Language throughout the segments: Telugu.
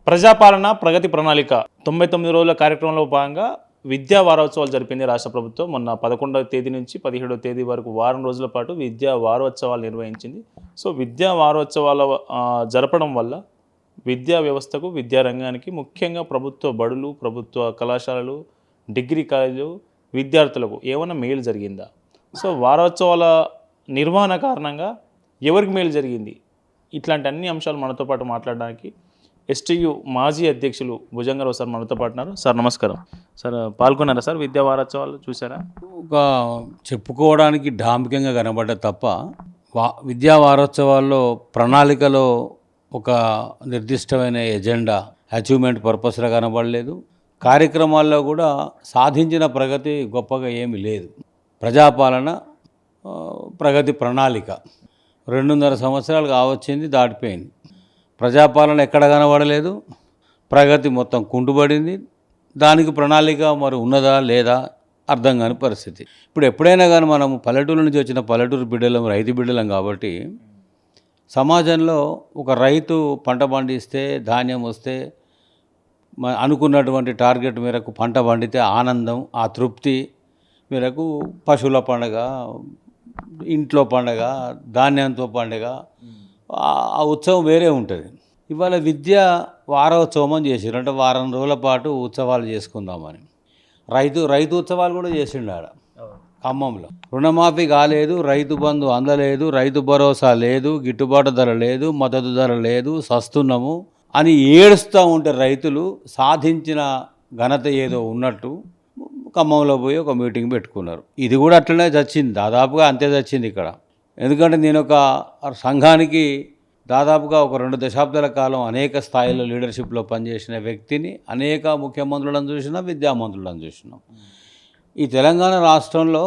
ప్రజాపాలన ప్రగతి ప్రణాళిక 99 రోజుల కార్యక్రమంలో భాగంగా విద్యా వారోత్సవాలు జరిపింది రాష్ట్ర ప్రభుత్వం. మొన్న 11వ తేదీ నుంచి 17వ తేదీ వరకు వారం రోజుల పాటు విద్యా వారోత్సవాలు నిర్వహించింది. సో విద్యా వారోత్సవాల జరపడం వల్ల విద్యా వ్యవస్థకు, విద్యారంగానికి, ముఖ్యంగా ప్రభుత్వ బడులు, ప్రభుత్వ కళాశాలలు, డిగ్రీ కాలేజీలు విద్యార్థులకు ఏమైనా మేలు జరిగిందా? సో వారోత్సవాల నిర్వహణ కారణంగా ఎవరికి మేలు జరిగింది? ఇట్లాంటి అన్ని అంశాలు మనతో పాటు మాట్లాడడానికి ఎస్టీయు మాజీ అధ్యక్షులు భుజంగారావు సార్ మనతో పాటు ఉన్నారు. సార్ నమస్కారం. సార్ పాల్గొన్నారా సార్ విద్యా వారోత్సవాలు చూసారా? ఒక చెప్పుకోవడానికి డాంబికంగా కనబడ్డ తప్ప విద్యా వారోత్సవాల్లో ప్రణాళికలో ఒక నిర్దిష్టమైన ఎజెండా, అచీవ్మెంట్ పర్పస్గా కనబడలేదు. కార్యక్రమాల్లో కూడా సాధించిన ప్రగతి గొప్పగా ఏమీ లేదు. ప్రజాపాలన ప్రగతి ప్రణాళిక 2.5 సంవత్సరాలు కావచ్చింది, దాటిపోయింది. ప్రజాపాలన ఎక్కడ కనబడలేదు, ప్రగతి మొత్తం కుంటుబడింది. దానికి ప్రణాళిక మరి ఉన్నదా లేదా అర్థం కాని పరిస్థితి. ఇప్పుడు ఎప్పుడైనా కానీ మనము పల్లెటూరు నుంచి వచ్చిన పల్లెటూరు బిడ్డలం, రైతు బిడ్డలం కాబట్టి సమాజంలో ఒక రైతు పంట పండిస్తే, ధాన్యం వస్తే, అనుకున్నటువంటి టార్గెట్ మేరకు పంట పండితే ఆనందం, ఆ తృప్తి మేరకు పశువుల పండగ, ఇంట్లో పండగ, ధాన్యంతో పండగ, ఆ ఉత్సవం వేరే ఉంటుంది. ఇవాళ విద్యా వారోత్సవం అని చేసారు, అంటే వారం రోజుల పాటు ఉత్సవాలు చేసుకుందామని. రైతు ఉత్సవాలు కూడా చేసిండు ఆడ ఖమ్మంలో. రుణమాఫీ కాలేదు, రైతు బంధు అందలేదు, రైతు భరోసా లేదు, గిట్టుబాటు ధర లేదు, మద్దతు ధర లేదు, సస్తున్నాము అని ఏడుస్తూ ఉంటే రైతులు సాధించిన ఘనత ఏదో ఉన్నట్టు ఖమ్మంలో పోయి ఒక మీటింగ్ పెట్టుకున్నారు. ఇది కూడా అట్లనే చచ్చింది, దాదాపుగా అంతే చచ్చింది ఇక్కడ. ఎందుకంటే నేను ఒక సంఘానికి దాదాపుగా ఒక 2 దశాబ్దాల కాలం అనేక స్థాయిలో లీడర్షిప్లో పనిచేసిన వ్యక్తిని, అనేక ముఖ్యమంత్రులను చూసినా, విద్యామంత్రులను చూసినాం. ఈ తెలంగాణ రాష్ట్రంలో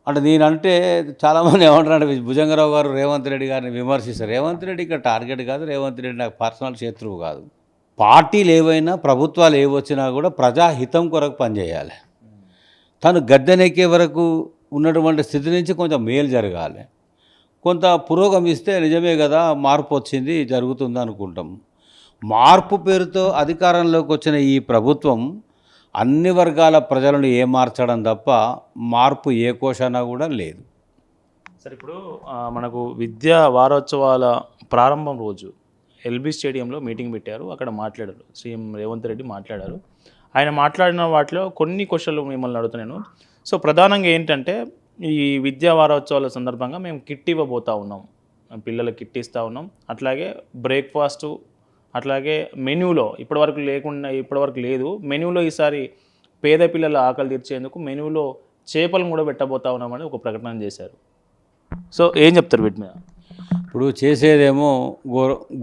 అంటే నేనంటే చాలామంది ఏమంటారంటే భుజంగారావు గారు రేవంత్ రెడ్డి గారిని విమర్శిస్తారు. రేవంత్ రెడ్డి ఇక్కడ టార్గెట్ కాదు, రేవంత్ రెడ్డి నాకు పర్సనల్ శత్రువు కాదు. పార్టీలు ఏవైనా, ప్రభుత్వాలు ఏవొచ్చినా కూడా ప్రజాహితం కొరకు పనిచేయాలి. తను గద్దెనెక్కే వరకు ఉన్నటువంటి స్థితి నుంచి కొంచెం మేలు జరగాలి, కొంత పురోగమిస్తే నిజమే కదా, మార్పు వచ్చింది, జరుగుతుంది అనుకుంటాం. మార్పు పేరుతో అధికారంలోకి వచ్చిన ఈ ప్రభుత్వం అన్ని వర్గాల ప్రజలను మార్చడం తప్ప మార్పు ఏ కోశాన కూడా లేదు. సార్ ఇప్పుడు మనకు విద్యా వారోత్సవాల ప్రారంభం రోజు ఎల్బీ స్టేడియంలో మీటింగ్ పెట్టారు. అక్కడ మాట్లాడారు, సీఎం రేవంత్ రెడ్డి మాట్లాడారు. ఆయన మాట్లాడిన వాటిలో కొన్ని క్వశ్చన్లు మిమ్మల్ని అడుగుతున్నాను. సో ప్రధానంగా ఏంటంటే, ఈ విద్యా వారోత్సవాల సందర్భంగా మేము కిట్ ఇవ్వబోతూ ఉన్నాం, పిల్లలకి కిట్ ఇస్తూ ఉన్నాం. అట్లాగే బ్రేక్ఫాస్టు, అట్లాగే మెన్యూలో ఇప్పటివరకు లేదు, మెన్యూలో ఈసారి పేద పిల్లల ఆకలి తీర్చేందుకు మెన్యూలో చేపలను కూడా పెట్టబోతా ఉన్నామని ఒక ప్రకటన చేశారు. సో ఏం చెప్తారు వీటి మీద? ఇప్పుడు చేసేదేమో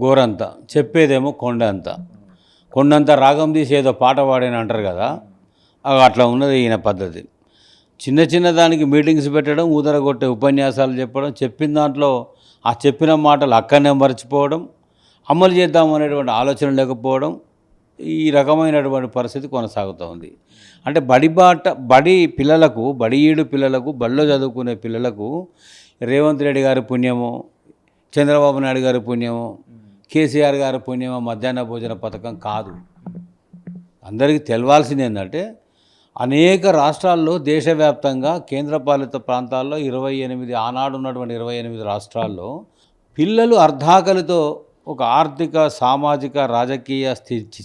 గోరంత, చెప్పేదేమో కొండంత రాగం తీసి ఏదో పాట పాడని అంటారు కదా, అట్లా ఉన్నది ఈయన పద్ధతి. చిన్న దానికి మీటింగ్స్ పెట్టడం, ఊదరగొట్టే ఉపన్యాసాలు చెప్పడం, చెప్పిన దాంట్లో ఆ చెప్పిన మాటలు అక్కడనే మర్చిపోవడం, అమలు చేద్దామనేటువంటి ఆలోచన లేకపోవడం, ఈ రకమైనటువంటి పరిస్థితి కొనసాగుతూ ఉంది. అంటే బడిఈడు పిల్లలకు, బడిలో చదువుకునే పిల్లలకు రేవంత్ రెడ్డి గారి పుణ్యమో, చంద్రబాబు నాయుడు గారి పుణ్యమో, కేసీఆర్ గారి పుణ్యమో మధ్యాహ్న భోజన పథకం కాదు. అందరికీ తెలవాల్సింది ఏంటంటే, అనేక రాష్ట్రాల్లో, దేశవ్యాప్తంగా కేంద్రపాలిత ప్రాంతాల్లో 28 ఆనాడు ఉన్నటువంటి 28 రాష్ట్రాల్లో పిల్లలు అర్ధాకలితో ఒక ఆర్థిక, సామాజిక, రాజకీయ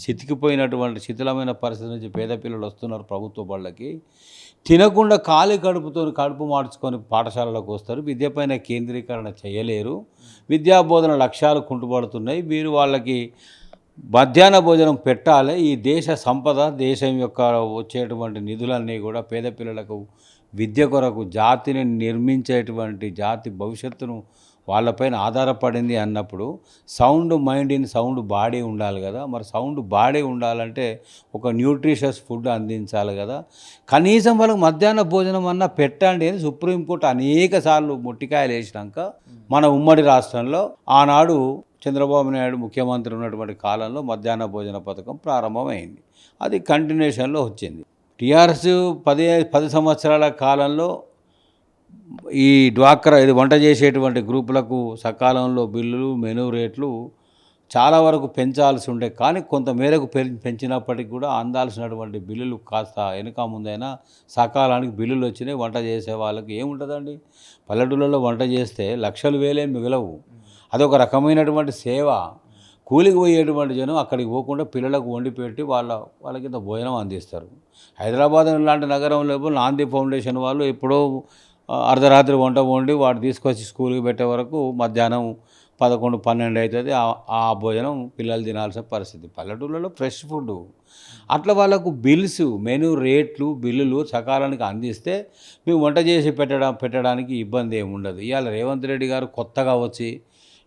చితికిపోయినటువంటి శిథిలమైన పరిస్థితి నుంచి పేద పిల్లలు వస్తున్నారు ప్రభుత్వ బళ్ళకి. తినకుండా కడుపు మార్చుకొని పాఠశాలలకు వస్తారు, విద్యపైన కేంద్రీకరణ చేయలేరు, విద్యాబోధన లక్ష్యాలు కుంటుపడుతున్నాయి. మీరు వాళ్ళకి మధ్యాహ్న భోజనం పెట్టాలి. ఈ దేశ సంపద, దేశం యొక్క వచ్చేటువంటి నిధులన్నీ కూడా పేద పిల్లలకు విద్య కొరకు, జాతిని నిర్మించేటువంటి జాతి భవిష్యత్తును వాళ్ళపైన ఆధారపడింది అన్నప్పుడు sound mind in sound body ఉండాలి కదా. మరి సౌండ్ బాడీ ఉండాలంటే ఒక న్యూట్రిషియస్ ఫుడ్ అందించాలి కదా. కనీసం వాళ్ళకి మధ్యాహ్న భోజనం అన్నా పెట్టండి అని సుప్రీంకోర్టు అనేక సార్లు మొట్టికాయలు వేసినాక మన ఉమ్మడి రాష్ట్రంలో ఆనాడు చంద్రబాబు నాయుడు ముఖ్యమంత్రి ఉన్నటువంటి కాలంలో మధ్యాహ్న భోజన పథకం ప్రారంభమైంది. అది కంటిన్యూషన్లో వచ్చింది. టీఆర్ఎస్ 10 సంవత్సరాల కాలంలో ఈ డ్వాక్రా, ఇది వంట చేసేటువంటి గ్రూపులకు సకాలంలో బిల్లులు, మెనూ రేట్లు చాలా వరకు పెంచాల్సి ఉండే, కానీ కొంత మేరకు పెంచినప్పటికీ కూడా అందాల్సినటువంటి బిల్లులు కాస్త వెనుక ముందైనా సకాలానికి బిల్లులు వచ్చినాయి. వంట చేసే వాళ్ళకి ఏముంటుందండి, పల్లెటూళ్ళలో వంట చేస్తే లక్షలు వేలే మిగలవు. అదొక రకమైనటువంటి సేవ. కూలికి పోయేటువంటి జనం అక్కడికి పోకుండా పిల్లలకు వండి పెట్టి వాళ్ళకి ఇంత భోజనం అందిస్తారు. హైదరాబాద్ లాంటి నగరంలో నాంది ఫౌండేషన్ వాళ్ళు ఎప్పుడో అర్ధరాత్రి వంట వండి వాడు తీసుకొచ్చి స్కూల్కి పెట్టే వరకు మధ్యాహ్నం 11, 12 అవుతుంది. ఆ భోజనం పిల్లలు తినాల్సిన పరిస్థితి. పల్లెటూళ్ళలో ఫ్రెష్ ఫుడ్. అట్లా వాళ్ళకు బిల్స్, మెనూ రేట్లు, బిల్లులు సకాలానికి అందిస్తే మేము వంట చేసి పెట్టడానికి ఇబ్బంది ఏమి ఉండదు. ఇవాళ రేవంత్ రెడ్డి గారు కొత్తగా వచ్చి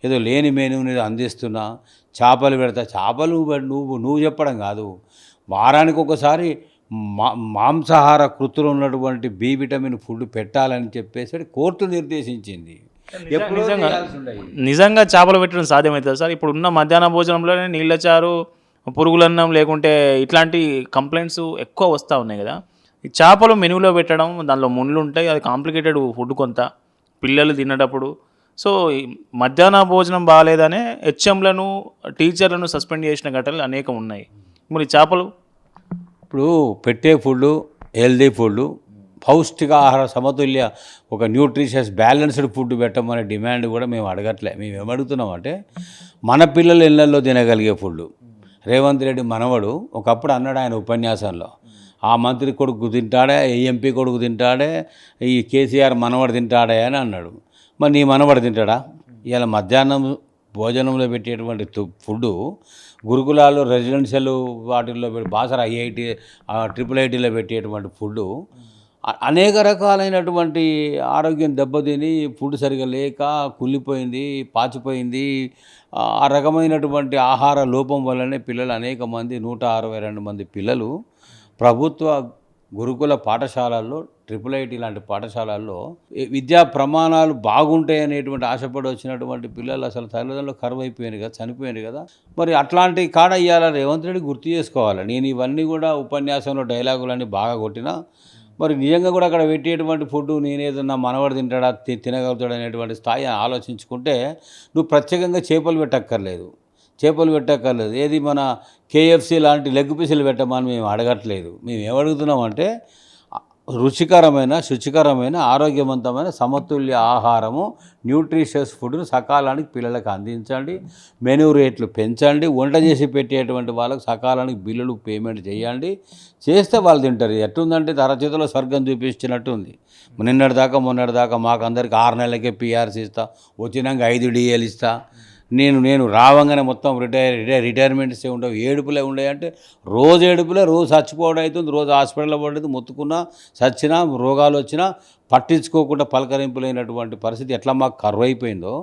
ఏదో లేని మెనూని అందిస్తున్నా, చేపలు పెడతా, చేపలు నువ్వు చెప్పడం కాదు, వారానికి ఒకసారి మాంసాహార కృతులు ఉన్నటువంటి బి విటమిన్ ఫుడ్ పెట్టాలని చెప్పేసి కోర్టు నిర్దేశించింది. నిజంగా చేపలు పెట్టడం సాధ్యమవుతుంది సార్? ఇప్పుడు ఉన్న మధ్యాహ్న భోజనంలోనే నీళ్ళ చారు, పురుగులన్నం, లేకుంటే ఇట్లాంటి కంప్లైంట్స్ ఎక్కువ వస్తూ ఉన్నాయి కదా. ఈ చేపలు మెనూలో పెట్టడం, దానిలో ముళ్ళు ఉంటాయి, అది కాంప్లికేటెడ్ ఫుడ్ కొంత పిల్లలు తినేటప్పుడు. సో మధ్యాహ్న భోజనం బాగాలేదనే హెచ్ఎంలను, టీచర్లను సస్పెండ్ చేసిన ఘటనలు అనేకం ఉన్నాయి. మరి చేపలు ఇప్పుడు పెట్టే ఫుడ్ హెల్దీ ఫుడ్, పౌష్టికాహార సమతుల్య ఒక న్యూట్రిషియస్ బ్యాలెన్స్డ్ ఫుడ్ పెట్టమనే డిమాండ్ కూడా మేము అడగట్లే. మేము ఏమడుగుతున్నామంటే మన పిల్లలు ఇళ్ళల్లో తినగలిగే ఫుడ్. రేవంత్ రెడ్డి మనవడు ఒకప్పుడు అన్నాడు ఆయన ఉపన్యాసంలో, ఆ మంత్రి కొడుకు తింటాడే, ఈ ఎంపీ కొడుకు తింటాడే, ఈ కేసీఆర్ మనవడు తింటాడే అని అన్నాడు. మరి నీ మనవడు తింటాడా? ఇలా మధ్యాహ్నం భోజనంలో పెట్టేటువంటి ఫుడ్ గురుకులాలు, రెసిడెన్షియల్ వాటిల్లో బాసర ఐఐటి, IIITలో పెట్టేటువంటి ఫుడ్ అనేక రకాలైనటువంటి ఆరోగ్యం దెబ్బతిని ఫుడ్ సరిగా లేక కుళ్ళిపోయింది, పాచిపోయింది. ఆ రకమైనటువంటి ఆహార లోపం వల్లనే పిల్లలు అనేక మంది 162 మంది పిల్లలు ప్రభుత్వ గురుకుల పాఠశాలల్లో, IIIT లాంటి పాఠశాలల్లో విద్యా ప్రమాణాలు బాగుంటాయి అనేటువంటి ఆశపడి వచ్చినటువంటి పిల్లలు అసలు తల్లిదండ్రులు కరువు అయిపోయారు కదా, చనిపోయారు కదా. మరి అట్లాంటి కాడ ఇవ్వాల రేవంత్ రెడ్డి గుర్తు చేసుకోవాలి. నేను ఇవన్నీ కూడా ఉపన్యాసంలో డైలాగులన్నీ బాగా కొట్టినా, మరి నిజంగా కూడా అక్కడ పెట్టేటువంటి ఫుడ్ నేనేదో నా మనవడు తింటాడా, తినగలుగుతాడు అనేటువంటి స్థాయి ఆలోచించుకుంటే నువ్వు ప్రత్యేకంగా చేపలు పెట్టక్కర్లేదు. ఏది మన KFC లాంటి లెగ్ పీసులు పెట్టమని మేము అడగట్లేదు. మేము ఏమడుగుతున్నామంటే రుచికరమైన, శుచికరమైన, ఆరోగ్యవంతమైన సమతుల్య ఆహారము, న్యూట్రిషియస్ ఫుడ్ను సకాలానికి పిల్లలకు అందించండి. మెనూ రేట్లు పెంచండి. వంట చేసి పెట్టేటువంటి వాళ్ళకు సకాలానికి బిల్లులు పేమెంట్ చేయండి. చేస్తే వాళ్ళు తింటారు. ఎట్టుందంటే తరచేతిలో స్వర్గం చూపించినట్టుంది. మొన్నటిదాకా మాకు అందరికి 6 నెలలకే PRC ఇస్తా, వచ్చినాక 5 DAలు ఇస్తా, నేను రావంగానే మొత్తం రిటైర్మెంట్సే ఉండవు, ఏడుపులే ఉండేయంటే రోజు ఏడుపులే, రోజు చచ్చిపోవడం అవుతుంది, రోజు హాస్పిటల్లో పడేది, మొత్తుకున్నా చచ్చినా రోగాలు వచ్చినా పట్టించుకోకుండా పలకరింపులైనటువంటి పరిస్థితి ఎట్లా మాకు కరువైపోయిందో,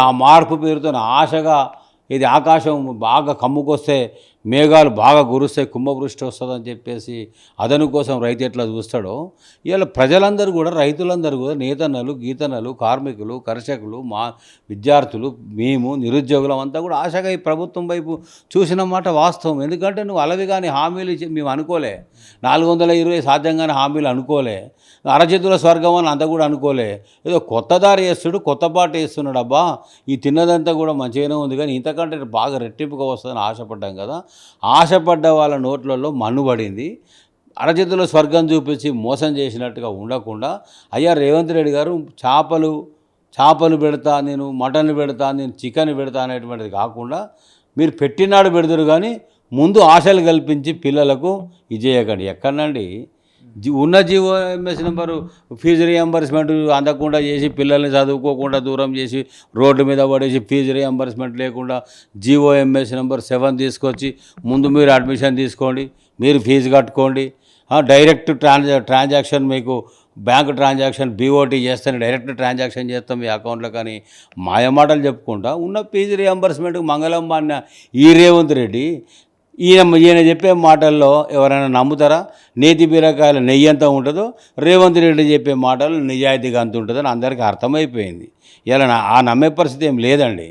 ఆ మార్పు పేరుతో ఆశగా ఇది ఆకాశం బాగా కమ్ముకొస్తే, మేఘాలు బాగా కురుస్తే కుంభవృష్టి వస్తుందని చెప్పేసి అదను కోసం రైతు ఎట్లా చూస్తాడో, ఇవాళ ప్రజలందరూ కూడా, రైతులందరూ కూడా, నేతన్నలు, గీతన్నలు, కార్మికులు, కర్షకులు, విద్యార్థులు, మేము నిరుద్యోగులం అంతా కూడా ఆశగా ఈ ప్రభుత్వం వైపు చూసిన మాట వాస్తవం. ఎందుకంటే నువ్వు అలవి కానీ హామీలు మేము అనుకోలే, 420 సాధ్యంగానే హామీలు అనుకోలే, అరచేతుల స్వర్గం అని అంతా కూడా అనుకోలే. ఏదో కొత్త దారి వేస్తుడు, కొత్త పాట వేస్తున్నాడు. అబ్బా ఈ తిన్నదంతా కూడా మంచిగానే ఉంది, కానీ ఇంతకంటే బాగా రెట్టింపుగా వస్తుందని ఆశపడ్డాం కదా. ఆశపడ్డ వాళ్ళ నోట్లలో మన్నుబడింది. అరచేతుల స్వర్గం చూపించి మోసం చేసినట్టుగా ఉండకుండా, అయ్యా రేవంత్ రెడ్డి గారు చేపలు పెడతా, నేను మటన్ పెడతా, నేను చికెన్ పెడతా అనేటువంటిది కాకుండా మీరు పెట్టినాడు పెడతారు, కానీ ముందు ఆశలు కల్పించి పిల్లలకు ఇది చేయకండి. ఎక్కడనండి ఉన్న GOMS నెంబరు ఫీజు రియంబర్స్మెంట్ అందకుండా చేసి, పిల్లల్ని చదువుకోకుండా దూరం చేసి, రోడ్డు మీద పడేసి, ఫీజు రియంబర్స్మెంట్ లేకుండా GOMS నెంబర్ 7 తీసుకొచ్చి ముందు మీరు అడ్మిషన్ తీసుకోండి, మీరు ఫీజు కట్టుకోండి, డైరెక్ట్ ట్రాన్సాక్షన్ మీకు బ్యాంక్ ట్రాన్సాక్షన్ BOT చేస్తాను, డైరెక్ట్ ట్రాన్సాక్షన్ చేస్తాం మీ అకౌంట్లో, కానీ మాయమాటలు చెప్పుకుంటా ఉన్న ఫీజు రియంబర్స్మెంట్కి మంగళమ్మ అన్న ఈ రేవంత్ రెడ్డి ఈయన చెప్పే మాటల్లో ఎవరైనా నమ్ముతారా? నేతి బీరకాయల నెయ్యి ఎంత ఉంటుందో రేవంత్ రెడ్డి చెప్పే మాటలు నిజాయితీగా అంత ఉంటుందని అందరికీ అర్థమైపోయింది. ఇలా నమ్మే పరిస్థితి ఏం లేదండి.